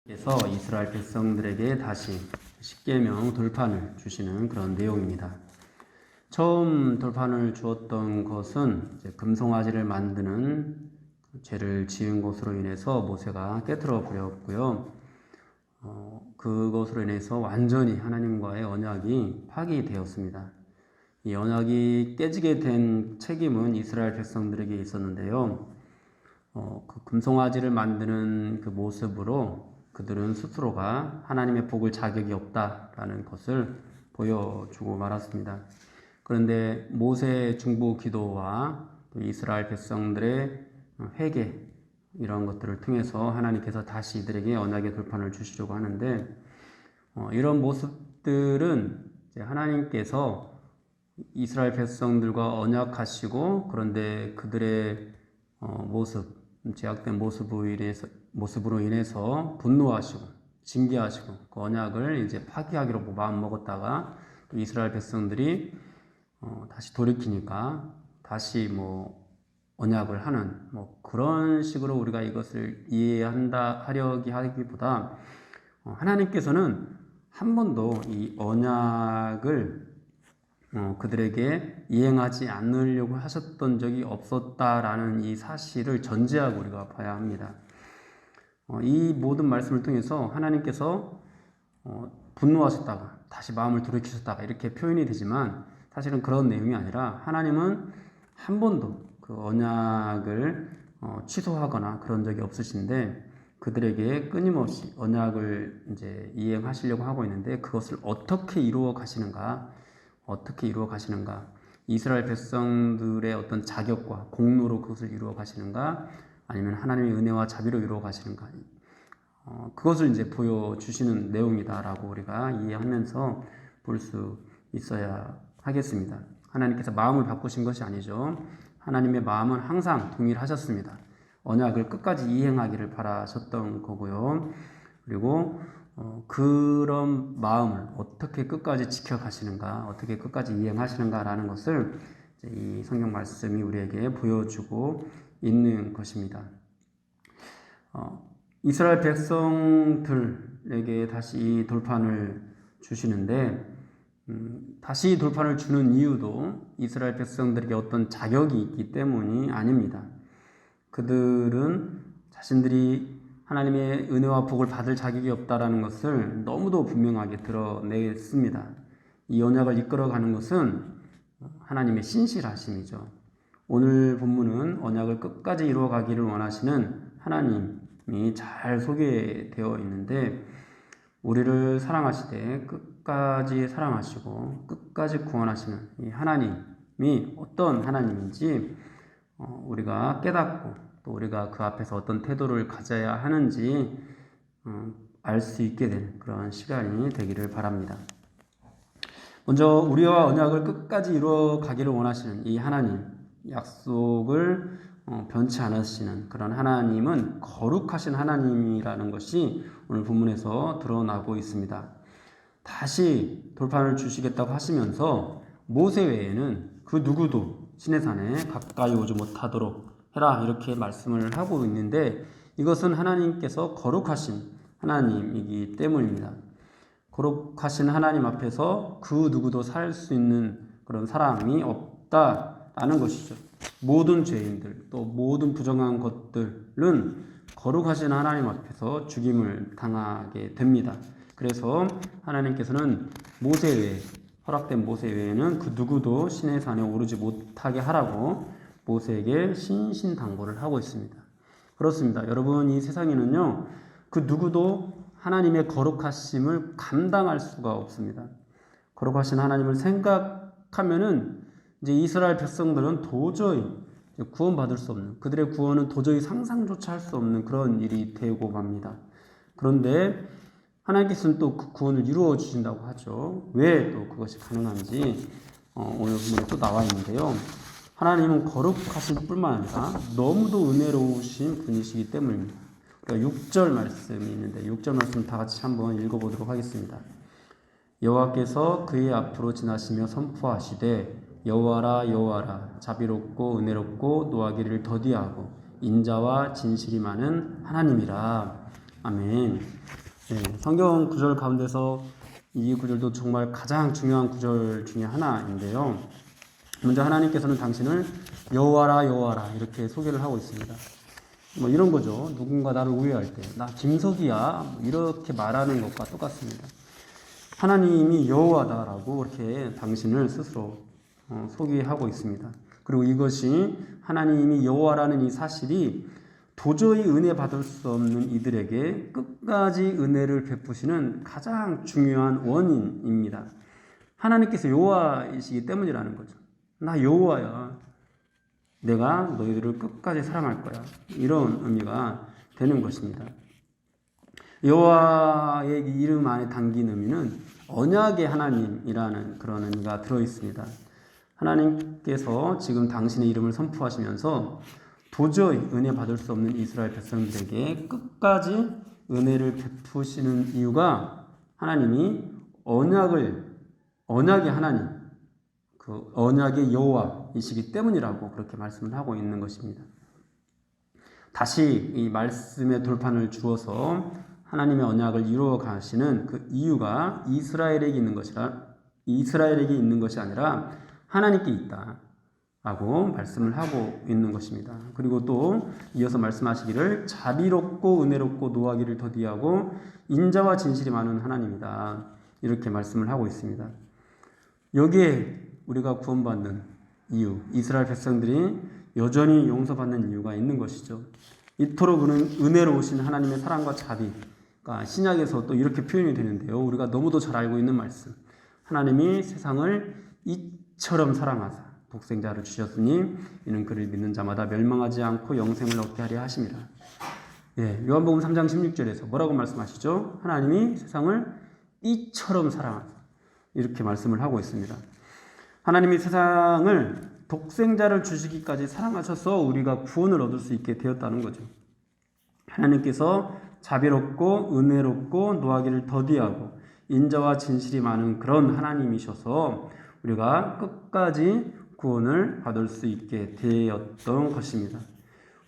그래서 이스라엘 백성들에게 다시 십계명 돌판을 주시는 그런 내용입니다. 처음 돌판을 주었던 것은 이제 금송아지를 만드는 죄를 지은 것으로 인해서 모세가 깨트려 버렸고요. 그것으로 인해서 완전히 하나님과의 언약이 파기되었습니다. 이 언약이 깨지게 된 책임은 이스라엘 백성들에게 있었는데요. 그 금송아지를 만드는 그 모습으로 그들은 스스로가 하나님의 복을 자격이 없다라는 것을 보여주고 말았습니다. 그런데 모세의 중보 기도와 또 이스라엘 백성들의 회개 이런 것들을 통해서 하나님께서 다시 이들에게 언약의 돌판을 주시려고 하는데 이런 모습들은 이제 하나님께서 이스라엘 백성들과 언약하시고 그런데 그들의 제약된 모습으로 인해서 분노하시고 징계하시고 그 언약을 이제 파기하기로 마음 먹었다가 또 이스라엘 백성들이 다시 돌이키니까 다시 언약을 하는 그런 식으로 우리가 이것을 하기보다 하나님께서는 한 번도 이 언약을 그들에게 이행하지 않으려고 하셨던 적이 없었다라는 이 사실을 전제하고 우리가 봐야 합니다. 이 모든 말씀을 통해서 하나님께서 분노하셨다가 다시 마음을 돌이키셨다가 이렇게 표현이 되지만 사실은 그런 내용이 아니라 하나님은 한 번도 그 언약을 취소하거나 그런 적이 없으신데 그들에게 끊임없이 언약을 이제 이행하시려고 하고 있는데 그것을 어떻게 이루어 가시는가? 이스라엘 백성들의 어떤 자격과 공로로 그것을 이루어 가시는가? 아니면 하나님의 은혜와 자비로 이루어 가시는가? 그것을 이제 보여주시는 내용이다라고 우리가 이해하면서 볼 수 있어야 하겠습니다. 하나님께서 마음을 바꾸신 것이 아니죠. 하나님의 마음은 항상 동일하셨습니다. 언약을 끝까지 이행하기를 바라셨던 거고요. 그리고 그런 마음을 어떻게 끝까지 지켜가시는가, 어떻게 끝까지 이행하시는가라는 것을 이 성경 말씀이 우리에게 보여주고 있는 것입니다. 이스라엘 백성들에게 다시 이 돌판을 주시는데 다시 돌판을 주는 이유도 이스라엘 백성들에게 어떤 자격이 있기 때문이 아닙니다. 그들은 자신들이 하나님의 은혜와 복을 받을 자격이 없다라는 것을 너무도 분명하게 드러냈습니다. 이 언약을 이끌어가는 것은 하나님의 신실하심이죠. 오늘 본문은 언약을 끝까지 이루어가기를 원하시는 하나님이 잘 소개되어 있는데 우리를 사랑하시되 끝까지 사랑하시고 끝까지 구원하시는 이 하나님이 어떤 하나님인지 우리가 깨닫고 또 우리가 그 앞에서 어떤 태도를 가져야 하는지 알 수 있게 되는 그런 시간이 되기를 바랍니다. 먼저 우리와 언약을 끝까지 이루어 가기를 원하시는 이 하나님, 약속을 변치 않으시는 그런 하나님은 거룩하신 하나님이라는 것이 오늘 본문에서 드러나고 있습니다. 다시 돌판을 주시겠다고 하시면서 모세 외에는 그 누구도 시내산에 가까이 오지 못하도록 해라 이렇게 말씀을 하고 있는데 이것은 하나님께서 거룩하신 하나님이기 때문입니다. 거룩하신 하나님 앞에서 그 누구도 살 수 있는 그런 사람이 없다라는 것이죠. 모든 죄인들 또 모든 부정한 것들은 거룩하신 하나님 앞에서 죽임을 당하게 됩니다. 그래서 하나님께서는 모세 외에 허락된 모세 외에는 그 누구도 시내 산에 오르지 못하게 하라고 모세에게 신신당부를 하고 있습니다. 그렇습니다. 여러분 이 세상에는요 그 누구도 하나님의 거룩하심을 감당할 수가 없습니다. 거룩하신 하나님을 생각하면은 이제 이스라엘 백성들은 도저히 구원받을 수 없는 그들의 구원은 도저히 상상조차 할 수 없는 그런 일이 되고 맙니다. 그런데 하나님께서는 또 그 구원을 이루어 주신다고 하죠. 왜 또 그것이 가능한지 오늘 본문에 또 나와 있는데요. 하나님은 거룩하실 뿐만 아니라 너무도 은혜로우신 분이시기 때문입니다. 우리가 6절 말씀이 있는데 6절 말씀 다 같이 한번 읽어보도록 하겠습니다. 여호와께서 그의 앞으로 지나시며 선포하시되 여호와라 여호와라 자비롭고 은혜롭고 노하기를 더디하고 인자와 진실이 많은 하나님이라. 아멘. 네, 성경 구절 가운데서 이 구절도 정말 가장 중요한 구절 중에 하나인데요. 먼저 하나님께서는 당신을 여호와라 여호와라 이렇게 소개를 하고 있습니다. 뭐 이런 거죠. 누군가 나를 오해할 때 나 김석이야 이렇게 말하는 것과 똑같습니다. 하나님이 여호와다라고 이렇게 당신을 스스로 소개하고 있습니다. 그리고 이것이 하나님이 여호와라는 이 사실이 도저히 은혜 받을 수 없는 이들에게 끝까지 은혜를 베푸시는 가장 중요한 원인입니다. 하나님께서 여호와이시기 때문이라는 거죠. 나 여호와야. 내가 너희들을 끝까지 사랑할 거야. 이런 의미가 되는 것입니다. 여호와의 이름 안에 담긴 의미는 언약의 하나님이라는 그런 의미가 들어있습니다. 하나님께서 지금 당신의 이름을 선포하시면서 도저히 은혜 받을 수 없는 이스라엘 백성들에게 끝까지 은혜를 베푸시는 이유가 하나님이 언약의 하나님, 그 언약의 여호와이시기 때문이라고 그렇게 말씀을 하고 있는 것입니다. 다시 이 말씀의 돌판을 주어서 하나님의 언약을 이루어 가시는 그 이유가 이스라엘에게 있는 것이 아니라 하나님께 있다라고 말씀을 하고 있는 것입니다. 그리고 또 이어서 말씀하시기를 자비롭고 은혜롭고 노하기를 더디하고 인자와 진실이 많은 하나님이다. 이렇게 말씀을 하고 있습니다. 여기에 우리가 구원받는 이유, 이스라엘 백성들이 여전히 용서받는 이유가 있는 것이죠. 이토록 은혜로우신 하나님의 사랑과 자비가 신약에서 또 이렇게 표현이 되는데요. 우리가 너무도 잘 알고 있는 말씀. 하나님이 세상을 이처럼 사랑하사 독생자를 주셨으니 이는 그를 믿는 자마다 멸망하지 않고 영생을 얻게 하려 하심이라. 예, 요한복음 3장 16절에서 뭐라고 말씀하시죠? 하나님이 세상을 이처럼 사랑하사 이렇게 말씀을 하고 있습니다. 하나님이 세상을 독생자를 주시기까지 사랑하셔서 우리가 구원을 얻을 수 있게 되었다는 거죠. 하나님께서 자비롭고 은혜롭고 노하기를 더디하고 인자와 진실이 많은 그런 하나님이셔서 우리가 끝까지 구원을 받을 수 있게 되었던 것입니다.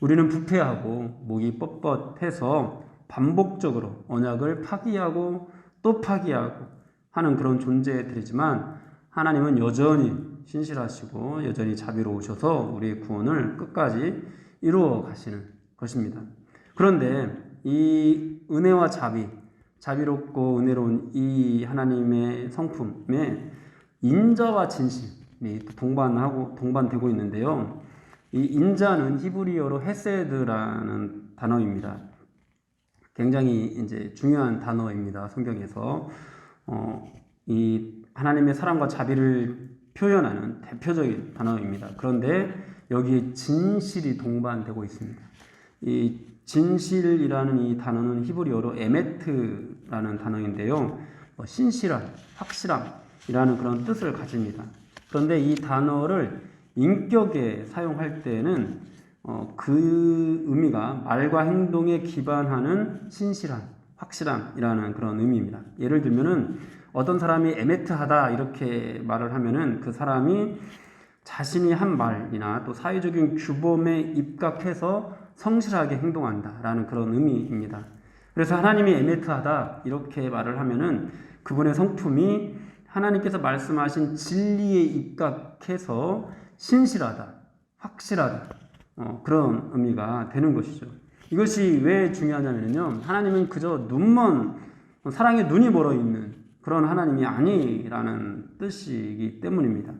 우리는 부패하고 목이 뻣뻣해서 반복적으로 언약을 파기하고 또 파기하고 하는 그런 존재들이지만 하나님은 여전히 신실하시고 여전히 자비로우셔서 우리의 구원을 끝까지 이루어 가시는 것입니다. 그런데 이 은혜와 자비롭고 은혜로운 이 하나님의 성품에 인자와 진실이 동반되고 있는데요. 이 인자는 히브리어로 헤세드라는 단어입니다. 굉장히 이제 중요한 단어입니다. 성경에서 이 하나님의 사랑과 자비를 표현하는 대표적인 단어입니다. 그런데 여기에 진실이 동반되고 있습니다. 이 진실이라는 이 단어는 히브리어로 에메트라는 단어인데요. 신실함, 확실함이라는 그런 뜻을 가집니다. 그런데 이 단어를 인격에 사용할 때는 그 의미가 말과 행동에 기반하는 신실함, 확실함이라는 그런 의미입니다. 예를 들면은 어떤 사람이 에메트하다 이렇게 말을 하면은 그 사람이 자신이 한 말이나 또 사회적인 규범에 입각해서 성실하게 행동한다라는 그런 의미입니다. 그래서 하나님이 에메트하다 이렇게 말을 하면은 그분의 성품이 하나님께서 말씀하신 진리에 입각해서 신실하다, 확실하다 그런 의미가 되는 것이죠. 이것이 왜 중요하냐면요. 하나님은 그저 사랑에 눈이 멀어 있는 그런 하나님이 아니라는 뜻이기 때문입니다.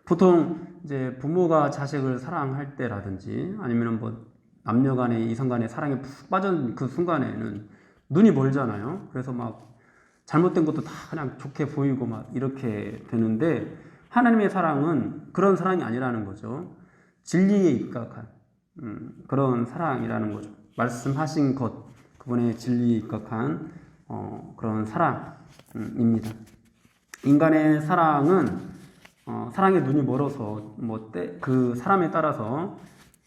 보통 이제 부모가 자식을 사랑할 때라든지 아니면 남녀 간의 이성 간의 사랑에 푹 빠진 그 순간에는 눈이 멀잖아요. 그래서 막 잘못된 것도 다 그냥 좋게 보이고 막 이렇게 되는데 하나님의 사랑은 그런 사랑이 아니라는 거죠. 진리에 입각한 그런 사랑이라는 거죠. 말씀하신 것, 그분의 진리에 입각한 그런 사랑입니다. 인간의 사랑은 사랑의 눈이 멀어서 그 사람에 따라서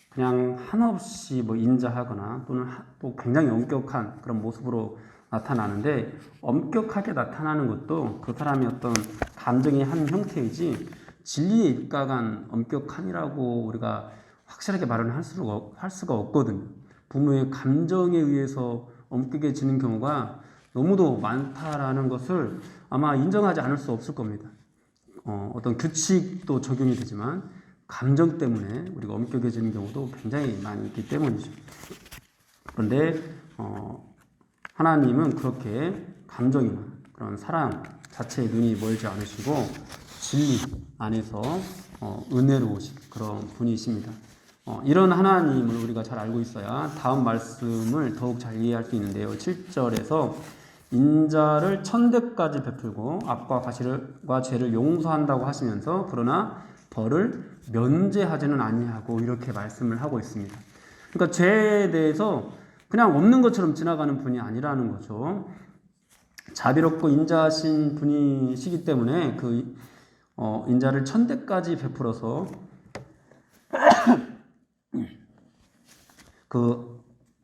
그냥 한없이 인자하거나 또는 또 굉장히 엄격한 그런 모습으로 나타나는데 엄격하게 나타나는 것도 그 사람의 어떤 감정의 한 형태이지 진리에 입각한 엄격함이라고 우리가 확실하게 말을 할 수가 없거든요. 부모의 감정에 의해서 엄격해지는 경우가 너무도 많다라는 것을 아마 인정하지 않을 수 없을 겁니다. 어떤 규칙도 적용이 되지만 감정 때문에 우리가 엄격해지는 경우도 굉장히 많이 있기 때문이죠. 그런데 하나님은 그렇게 감정이나 그런 사랑 자체에 눈이 멀지 않으시고 진리 안에서 은혜로우신 그런 분이십니다. 이런 하나님을 우리가 잘 알고 있어야 다음 말씀을 더욱 잘 이해할 수 있는데요. 7절에서 인자를 천대까지 베풀고 악과 과실과 죄를 용서한다고 하시면서 그러나 벌을 면제하지는 아니하고 이렇게 말씀을 하고 있습니다. 그러니까 죄에 대해서 그냥 없는 것처럼 지나가는 분이 아니라는 거죠. 자비롭고 인자하신 분이시기 때문에 그 인자를 천대까지 베풀어서 그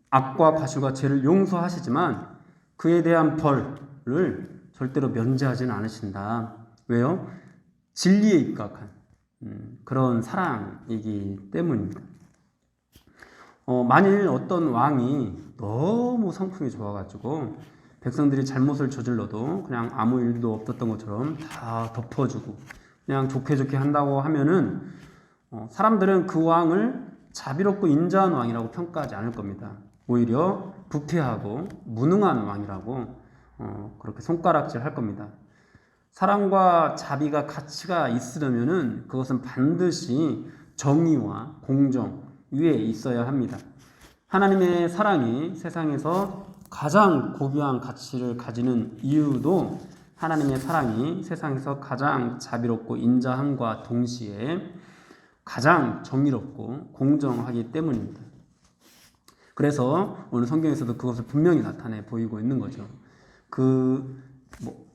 악과 과실과 죄를 용서하시지만 그에 대한 벌을 절대로 면제하지는 않으신다. 왜요? 진리에 입각한 그런 사랑이기 때문입니다. 만일 어떤 왕이 너무 성품이 좋아가지고 백성들이 잘못을 저질러도 그냥 아무 일도 없었던 것처럼 다 덮어주고 그냥 좋게 한다고 하면은 사람들은 그 왕을 자비롭고 인자한 왕이라고 평가하지 않을 겁니다. 오히려 부패하고 무능한 왕이라고 그렇게 손가락질 할 겁니다. 사랑과 자비가 가치가 있으려면은 그것은 반드시 정의와 공정 위에 있어야 합니다. 하나님의 사랑이 세상에서 가장 고귀한 가치를 가지는 이유도 하나님의 사랑이 세상에서 가장 자비롭고 인자함과 동시에 가장 정의롭고 공정하기 때문입니다. 그래서 오늘 성경에서도 그것을 분명히 나타내 보이고 있는 거죠.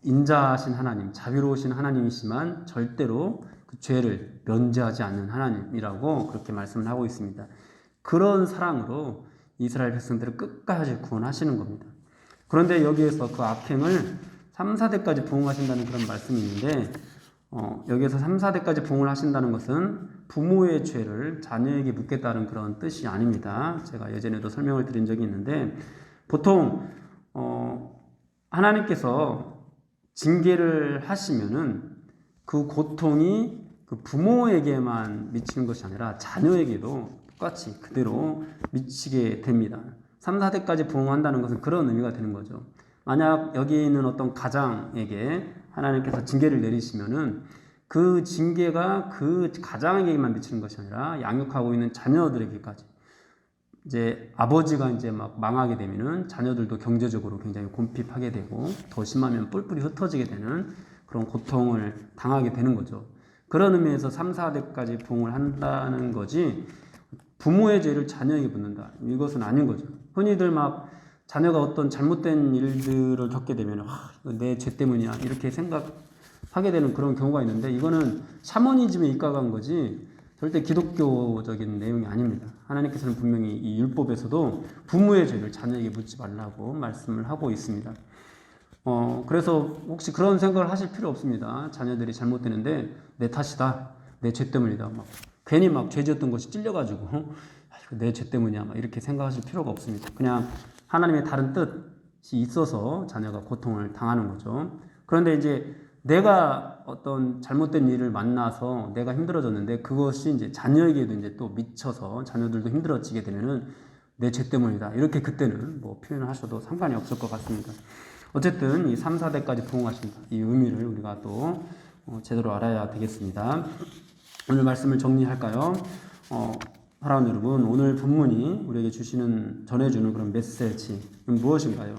인자하신 하나님, 자비로우신 하나님이시지만 절대로 그 죄를 면제하지 않는 하나님이라고 그렇게 말씀을 하고 있습니다. 그런 사랑으로 이스라엘 백성들을 끝까지 구원하시는 겁니다. 그런데 여기에서 그 악행을 3, 4대까지 부응하신다는 그런 말씀이 있는데 여기에서 3, 4대까지 부응을 하신다는 것은 부모의 죄를 자녀에게 묻겠다는 그런 뜻이 아닙니다. 제가 예전에도 설명을 드린 적이 있는데 보통 하나님께서 징계를 하시면은 그 고통이 그 부모에게만 미치는 것이 아니라 자녀에게도 똑같이 그대로 미치게 됩니다. 3, 4대까지 부응한다는 것은 그런 의미가 되는 거죠. 만약 여기 있는 어떤 가장에게 하나님께서 징계를 내리시면은 그 징계가 그 가장에게만 미치는 것이 아니라 양육하고 있는 자녀들에게까지 이제 아버지가 이제 막 망하게 되면은 자녀들도 경제적으로 굉장히 곤핍하게 되고 더 심하면 뿔뿔이 흩어지게 되는 그런 고통을 당하게 되는 거죠. 그런 의미에서 3, 4대까지 부응을 한다는 거지 부모의 죄를 자녀에게 묻는다. 이것은 아닌 거죠. 흔히들 막 자녀가 어떤 잘못된 일들을 겪게 되면 내 죄 때문이야 이렇게 생각하게 되는 그런 경우가 있는데 이거는 샤머니즘에 입각한 거지 절대 기독교적인 내용이 아닙니다. 하나님께서는 분명히 이 율법에서도 부모의 죄를 자녀에게 묻지 말라고 말씀을 하고 있습니다. 그래서 혹시 그런 생각을 하실 필요 없습니다. 자녀들이 잘못되는데 내 탓이다, 내 죄 때문이다, 괜히 죄 지었던 것이 찔려가지고 내 죄 때문이야 이렇게 생각하실 필요가 없습니다. 그냥 하나님의 다른 뜻이 있어서 자녀가 고통을 당하는 거죠. 그런데 이제 내가 어떤 잘못된 일을 만나서 내가 힘들어졌는데 그것이 이제 자녀에게도 이제 또 미쳐서 자녀들도 힘들어지게 되면은 내 죄 때문이다. 이렇게 그때는 표현을 하셔도 상관이 없을 것 같습니다. 어쨌든 이 3, 4대까지 부응하신다. 이 의미를 우리가 또 제대로 알아야 되겠습니다. 오늘 말씀을 정리할까요? 사랑하는 여러분, 오늘 본문이 우리에게 전해주는 그런 메시지는 무엇인가요?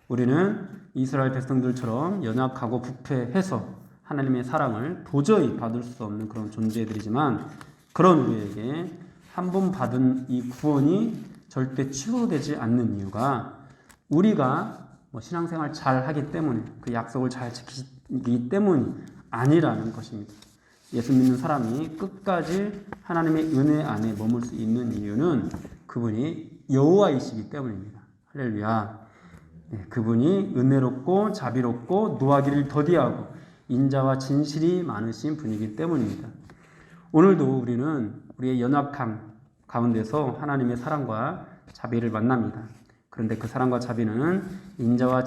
우리는 이스라엘 백성들처럼 연약하고 부패해서 하나님의 사랑을 도저히 받을 수 없는 그런 존재들이지만 그런 우리에게 한 번 받은 이 구원이 절대 취소되지 않는 이유가 우리가 신앙생활 잘 하기 때문에 그 약속을 잘 지키기 때문이 아니라는 것입니다. 예수 믿는 사람이 끝까지 하나님의 은혜 안에 머물 수 있는 이유는 그분이 여호와이시기 때문입니다. 할렐루야. 그분이 은혜롭고 자비롭고 노하기를 더디하고 인자와 진실이 많으신 분이기 때문입니다. 오늘도 우리는 우리의 연약함 가운데서 하나님의 사랑과 자비를 만납니다. 그런데 그 사랑과 자비는 인자와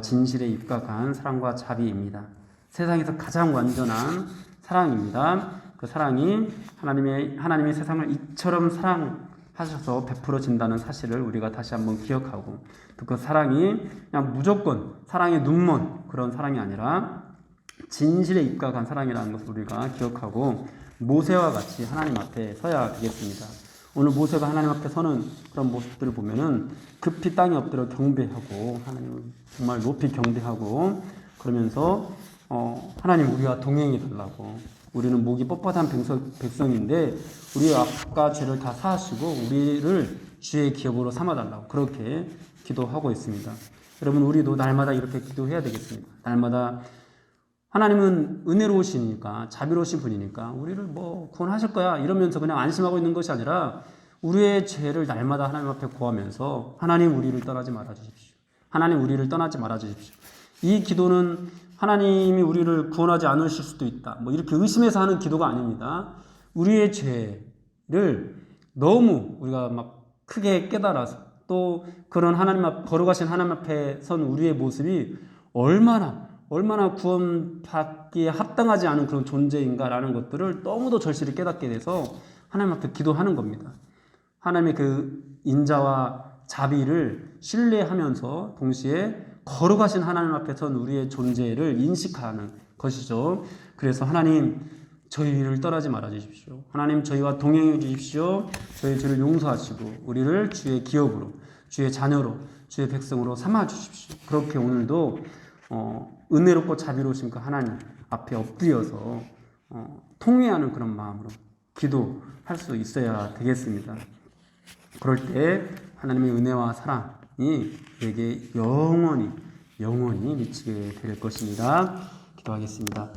진실에 입각한 사랑과 자비입니다. 세상에서 가장 완전한 사랑입니다. 그 사랑이 하나님이 세상을 이처럼 사랑하셔서 베풀어진다는 사실을 우리가 다시 한번 기억하고, 또 그 사랑이 그냥 무조건 사랑의 눈먼 그런 사랑이 아니라 진실에 입각한 사랑이라는 것을 우리가 기억하고 모세와 같이 하나님 앞에 서야 되겠습니다. 오늘 모세가 하나님 앞에 서는 그런 모습들을 보면은 급히 땅에 엎드려 경배하고 하나님을 정말 높이 경배하고, 그러면서 하나님 우리와 동행해 달라고, 우리는 목이 뻣뻣한 백성인데 우리의 악과 죄를 다 사하시고 우리를 주의 기업으로 삼아달라고 그렇게 기도하고 있습니다. 여러분, 우리도 날마다 이렇게 기도해야 되겠습니다. 날마다 하나님은 은혜로우시니까, 자비로우신 분이니까 우리를 뭐 구원하실 거야 이러면서 그냥 안심하고 있는 것이 아니라 우리의 죄를 날마다 하나님 앞에 구하면서 하나님 우리를 떠나지 말아 주십시오. 하나님 우리를 떠나지 말아 주십시오. 이 기도는 하나님이 우리를 구원하지 않으실 수도 있다, 뭐 이렇게 의심해서 하는 기도가 아닙니다. 우리의 죄를 너무 우리가 막 크게 깨달아서, 또 그런 하나님 앞, 거룩하신 하나님 앞에 선 우리의 모습이 얼마나 구원받기에 합당하지 않은 그런 존재인가라는 것들을 너무도 절실히 깨닫게 돼서 하나님 앞에 기도하는 겁니다. 하나님의 그 인자와 자비를 신뢰하면서 동시에 거룩하신 하나님 앞에 선 우리의 존재를 인식하는 것이죠. 그래서 하나님, 저희를 떠나지 말아 주십시오. 하나님, 저희와 동행해 주십시오. 저희 죄를 용서하시고 우리를 주의 기업으로, 주의 자녀로, 주의 백성으로 삼아 주십시오. 그렇게 오늘도 은혜롭고 자비로우신 그 하나님 앞에 엎드려서 통회하는 그런 마음으로 기도할 수 있어야 되겠습니다. 그럴 때 하나님의 은혜와 사랑이 우리에게 영원히 미치게 될 것입니다. 기도하겠습니다.